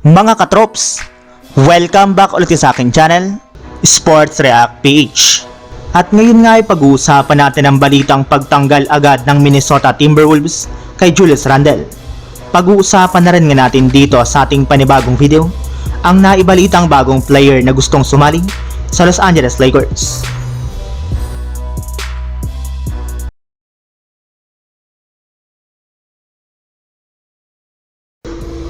Mga katrops, welcome back ulit sa aking channel, Sports React PH. At ngayon nga ay pag-uusapan natin ang balitang pagtanggal agad ng Minnesota Timberwolves kay Julius Randle. Pag-uusapan na rin nga natin dito sa ating panibagong video ang naibalitang bagong player na gustong sumali sa Los Angeles Lakers.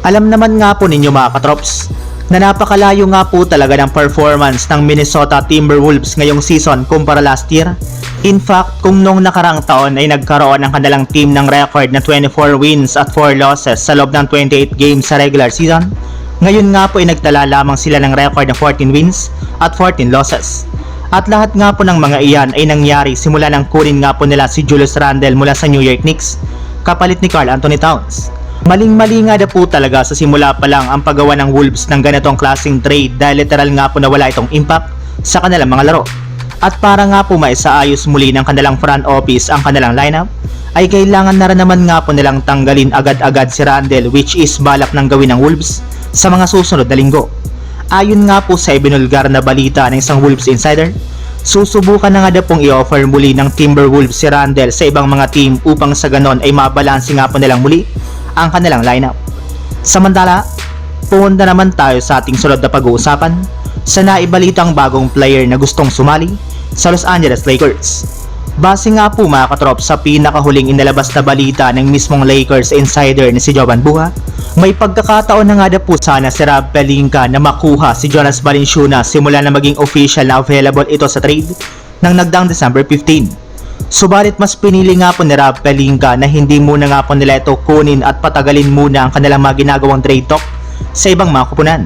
Alam naman nga po ninyo mga katrops na napakalayo nga po talaga ng performance ng Minnesota Timberwolves ngayong season kumpara last year. In fact, kung nung nakarang taon ay nagkaroon ng kanilang team ng record na 24 wins at 4 losses sa loob ng 28 games sa regular season, ngayon nga po ay nagtala lamang sila ng record na 14 wins at 14 losses. At lahat nga po ng mga iyan ay nangyari simula nang kunin nga po nila si Julius Randle mula sa New York Knicks kapalit ni Karl Anthony Towns. Maling-mali nga na po talaga sa simula pa lang ang paggawa ng Wolves ng ganitong klaseng trade dahil literal nga po nawala itong impact sa kanilang mga laro. At para nga po maisaayos muli ng kanilang front office ang kanilang lineup, ay kailangan na rin naman nga po nilang tanggalin agad-agad si Randle, which is balak ng gawin ng Wolves sa mga susunod na linggo. Ayon nga po sa ibinulgar na balita ng isang Wolves insider, susubukan na nga na pong i-offer muli ng Timberwolves si Randle sa ibang mga team upang sa ganon ay mabalanse nga po nilang muli ang kanilang lineup. Samantala, punta naman tayo sa ating sunod na pag-uusapan sa naibalitang bagong player na gustong sumali sa Los Angeles Lakers. Base nga po mga katrop sa pinakahuling inilabas na balita ng mismong Lakers insider na si Jovan Buha, may pagkakataon na nga na po sana si Rob Pelinka na makuha si Jonas Valanciunas simula na maging official na available ito sa trade ng nagdaang December 15. Subalit mas pinili nga po ni Rob Pelinka na hindi muna nga po nila ito kunin at patagalin muna ang kanilang mga ginagawang trade talk sa ibang mga kupunan.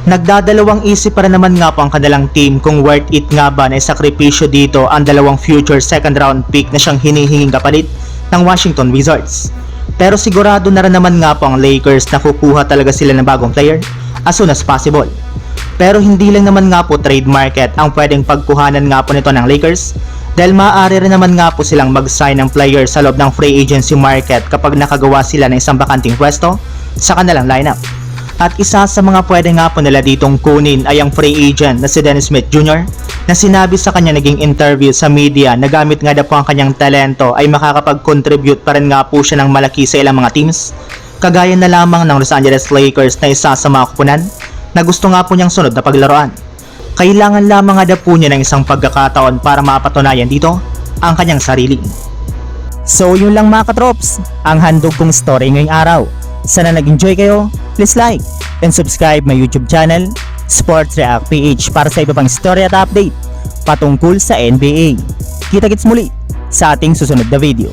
Nagdadalawang isip para naman nga po ang kanilang team kung worth it nga ba na isakripisyo dito ang dalawang future second round pick na siyang hinihinging kapalit ng Washington Wizards. Pero sigurado na rin naman nga po ang Lakers na kukuha talaga sila ng bagong player as soon as possible. Pero hindi lang naman nga po trade market ang pwedeng pagkuhanan nga po nito ng Lakers dahil maaari rin naman nga po silang mag-sign ng player sa loob ng free agency market kapag nakagawa sila ng isang bakanting pwesto sa kanilang lineup. At isa sa mga pwede nga po nila ditong kunin ay ang free agent na si Dennis Smith Jr. na sinabi sa kanya naging interview sa media na gamit nga na po ang kanyang talento ay makakapag-contribute pa rin nga po siya ng malaki sa ilang mga teams, kagaya na lamang ng Los Angeles Lakers na isa sa mga kupunan na gusto nga po niyang sunod na paglaruan. Kailangan lamang nga po niya ng isang pagkakataon para mapatunayan dito ang kanyang sarili. So yun lang mga katrops, ang handog kong story ngayong araw. Sana nag-enjoy kayo, please like and subscribe my YouTube channel, Sports React PH, para sa iba pang story at update patungkol sa NBA. Kita-kits muli sa ating susunod na video.